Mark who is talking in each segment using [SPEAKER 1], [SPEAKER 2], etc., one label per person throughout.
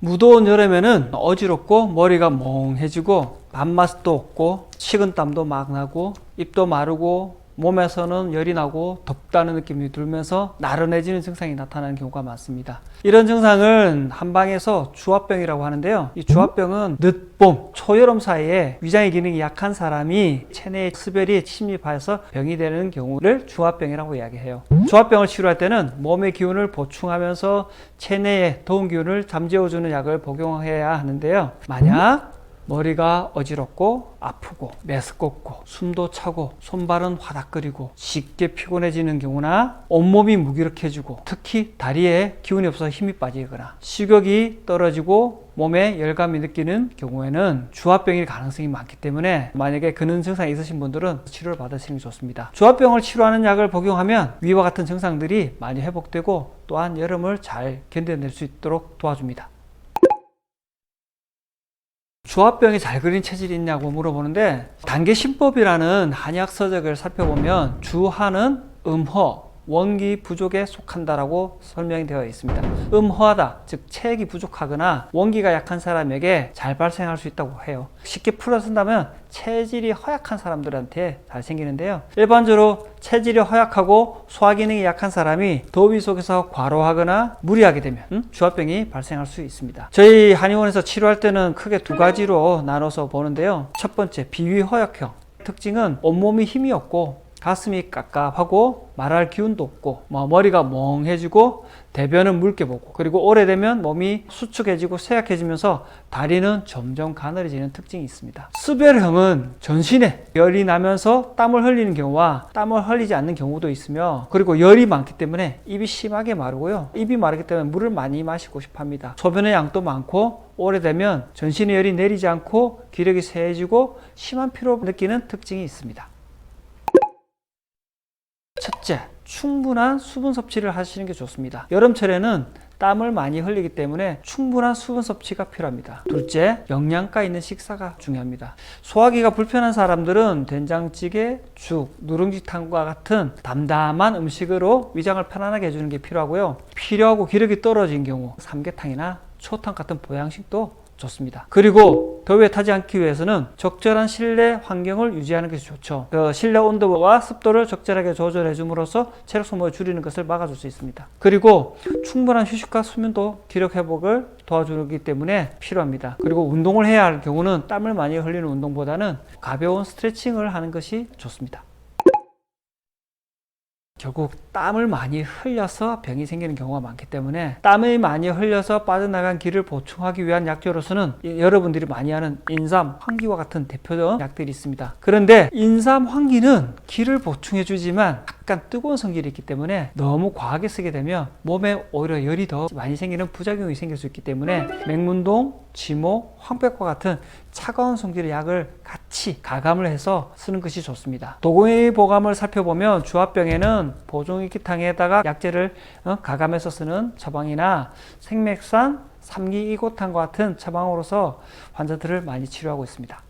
[SPEAKER 1] 무더운 여름에는 어지럽고 머리가 멍해지고 밥맛도 없고 식은땀도 막 나고 입도 마르고 몸에서는 열이 나고 덥다는 느낌이 들면서 나른해지는 증상이 나타나는 경우가 많습니다. 이런 증상은 한방에서 주화병이라고 하는데요. 이 주화병은 늦봄, 초여름 사이에 위장의 기능이 약한 사람이 체내에 습열이 침입해서 병이 되는 경우를 주화병이라고 이야기해요. 주화병을 치료할 때는 몸의 기운을 보충하면서 체내의 더운 기운을 잠재워주는 약을 복용해야 하는데요. 만약 머리가 어지럽고 아프고 메스껍고 숨도 차고 손발은 화닥거리고 쉽게 피곤해지는 경우나 온몸이 무기력해지고 특히 다리에 기운이 없어서 힘이 빠지거나 식욕이 떨어지고 몸에 열감이 느끼는 경우에는 주화병일 가능성이 많기 때문에 만약에 그런 증상이 있으신 분들은 치료를 받으시는 게 좋습니다. 주화병을 치료하는 약을 복용하면 위와 같은 증상들이 많이 회복되고 또한 여름을 잘 견뎌낼 수 있도록 도와줍니다. 주화병이 잘 그린 체질이 있냐고 물어보는데 단계신법이라는 한의학 서적을 살펴보면 주화는 음허, 원기 부족에 속한다라고 설명이 되어 있습니다. 음허하다, 즉 체액이 부족하거나 원기가 약한 사람에게 잘 발생할 수 있다고 해요. 쉽게 풀어쓴다면 체질이 허약한 사람들한테 잘 생기는데요. 일반적으로 체질이 허약하고 소화기능이 약한 사람이 더위 속에서 과로하거나 무리하게 되면 주화병이 발생할 수 있습니다. 저희 한의원에서 치료할 때는 크게 두 가지로 나눠서 보는데요. 첫 번째, 비위허약형. 특징은 온몸이 힘이 없고 가슴이 깝깝하고 말할 기운도 없고 머리가 멍해지고 대변은 묽게 보고 그리고 오래되면 몸이 수축해지고 쇠약해지면서 다리는 점점 가늘어지는 특징이 있습니다. 수별형은 전신에 열이 나면서 땀을 흘리는 경우와 땀을 흘리지 않는 경우도 있으며 그리고 열이 많기 때문에 입이 심하게 마르고요. 입이 마르기 때문에 물을 많이 마시고 싶어 합니다. 소변의 양도 많고 오래되면 전신에 열이 내리지 않고 기력이 쇠해지고 심한 피로를 느끼는 특징이 있습니다. 첫째, 충분한 수분 섭취를 하시는 게 좋습니다. 여름철에는 땀을 많이 흘리기 때문에 충분한 수분 섭취가 필요합니다. 둘째, 영양가 있는 식사가 중요합니다. 소화기가 불편한 사람들은 된장찌개, 죽, 누룽지탕과 같은 담담한 음식으로 위장을 편안하게 해주는 게 필요하고요. 필요하고 기력이 떨어진 경우 삼계탕이나 초탕 같은 보양식도 좋습니다. 그리고 더위에 타지 않기 위해서는 적절한 실내 환경을 유지하는 것이 좋죠. 실내 온도와 습도를 적절하게 조절해 줌으로써 체력 소모를 줄이는 것을 막아줄 수 있습니다. 그리고 충분한 휴식과 수면도 기력 회복을 도와주기 때문에 필요합니다. 그리고 운동을 해야 할 경우는 땀을 많이 흘리는 운동보다는 가벼운 스트레칭을 하는 것이 좋습니다. 결국 땀을 많이 흘려서 병이 생기는 경우가 많기 때문에 땀이 많이 흘려서 빠져나간 기를 보충하기 위한 약재로서는 여러분들이 많이 아는 인삼, 황기와 같은 대표적 약들이 있습니다. 그런데 인삼, 황기는 기를 보충해 주지만 약간 뜨거운 성질이 있기 때문에 너무 과하게 쓰게 되면 몸에 오히려 열이 더 많이 생기는 부작용이 생길 수 있기 때문에 맹문동, 지모, 황백과 같은 차가운 성질의 약을 같이 가감을 해서 쓰는 것이 좋습니다. 도구의보감을 살펴보면 주화병에는 보종익기탕에다가 약재를 가감해서 쓰는 처방이나 생맥산, 삼기이고탕과 같은 처방으로서 환자들을 많이 치료하고 있습니다.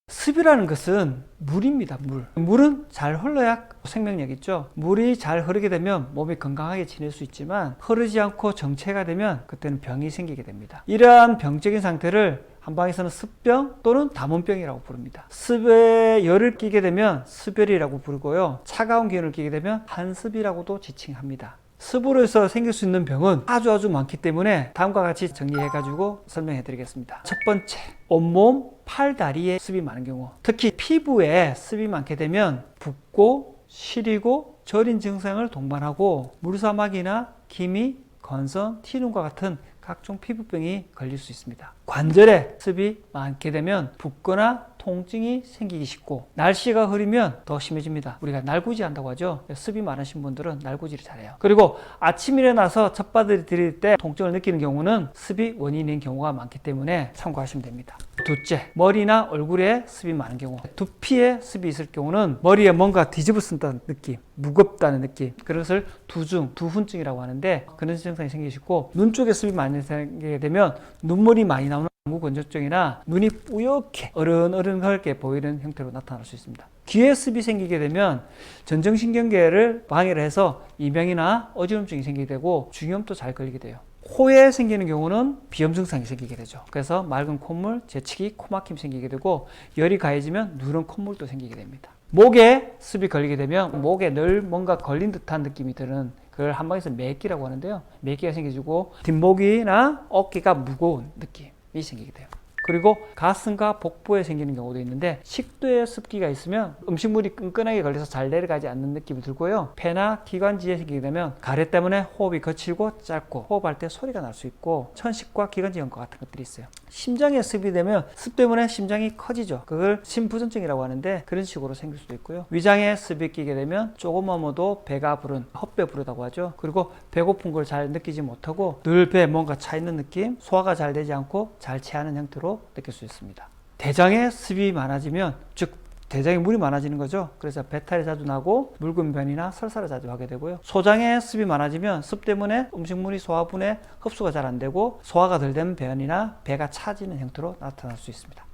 [SPEAKER 1] 습이라는 것은 물입니다. 물은 잘 흘러야 생명력 있죠. 물이 잘 흐르게 되면 몸이 건강하게 지낼 수 있지만 흐르지 않고 정체가 되면 그때는 병이 생기게 됩니다. 이러한 병적인 상태를 한방에서는 습병 또는 담원병이라고 부릅니다. 습에 열을 끼게 되면 습열이라고 부르고요. 차가운 기운을 끼게 되면 한습이라고도 지칭합니다. 습으로 해서 생길 수 있는 병은 아주 많기 때문에 다음과 같이 정리해가지고 설명해 드리겠습니다. 첫 번째, 온몸, 팔, 다리에 습이 많은 경우, 특히 피부에 습이 많게 되면 붓고 시리고 저린 증상을 동반하고 물사막이나 기미, 건선, 티눈과 같은 각종 피부병이 걸릴 수 있습니다. 관절에 습이 많게 되면 붓거나 통증이 생기기 쉽고 날씨가 흐리면 더 심해집니다. 우리가 날구지 한다고 하죠. 습이 많으신 분들은 날구지를 잘해요. 그리고 아침 일어나서 첫바닥을 들일 때 통증을 느끼는 경우는 습이 원인인 경우가 많기 때문에 참고하시면 됩니다. 둘째, 머리나 얼굴에 습이 많은 경우, 두피에 습이 있을 경우는 머리에 뭔가 뒤집어쓴다는 느낌, 무겁다는 느낌, 그것을 두훈증이라고 하는데 그런 증상이 생기시고 눈 쪽에 습이 많이 생기게 되면 눈물이 많이 나오는 무건조증이나 눈이 뿌옇게 어른어른하게 보이는 형태로 나타날 수 있습니다. 귀에 습이 생기게 되면 전정신경계를 방해를 해서 이명이나 어지럼증이 생기게 되고 중이염도 잘 걸리게 돼요. 코에 생기는 경우는 비염 증상이 생기게 되죠. 그래서 맑은 콧물, 재채기, 코막힘이 생기게 되고 열이 가해지면 누런 콧물도 생기게 됩니다. 목에 습이 걸리게 되면 목에 늘 뭔가 걸린 듯한 느낌이 드는, 그걸 한방에서 매기라고 하는데요. 매기가 생겨지고 뒷목이나 어깨가 무거운 느낌이 생기게 돼요. 그리고 가슴과 복부에 생기는 경우도 있는데 식도에 습기가 있으면 음식물이 끈끈하게 걸려서 잘 내려가지 않는 느낌이 들고요. 폐나 기관지에 생기게 되면 가래 때문에 호흡이 거칠고 짧고 호흡할 때 소리가 날 수 있고 천식과 기관지 연고 같은 것들이 있어요. 심장에 습이 되면 습 때문에 심장이 커지죠. 그걸 심부전증이라고 하는데 그런 식으로 생길 수도 있고요. 위장에 습이 끼게 되면 조금만 먹어도 배가 부른, 헛배 부르다고 하죠. 그리고 배고픈 걸 잘 느끼지 못하고 늘 배에 뭔가 차 있는 느낌, 소화가 잘 되지 않고 잘 체하는 형태로 느낄 수 있습니다. 대장에 습이 많아지면, 즉 대장에 물이 많아지는 거죠. 그래서 배탈이 자주 나고 묽은 변이나 설사를 자주 하게 되고요. 소장에 습이 많아지면 습 때문에 음식물이 소화분해 흡수가 잘 안 되고 소화가 덜 되는 변이나 배가 차지는 형태로 나타날 수 있습니다.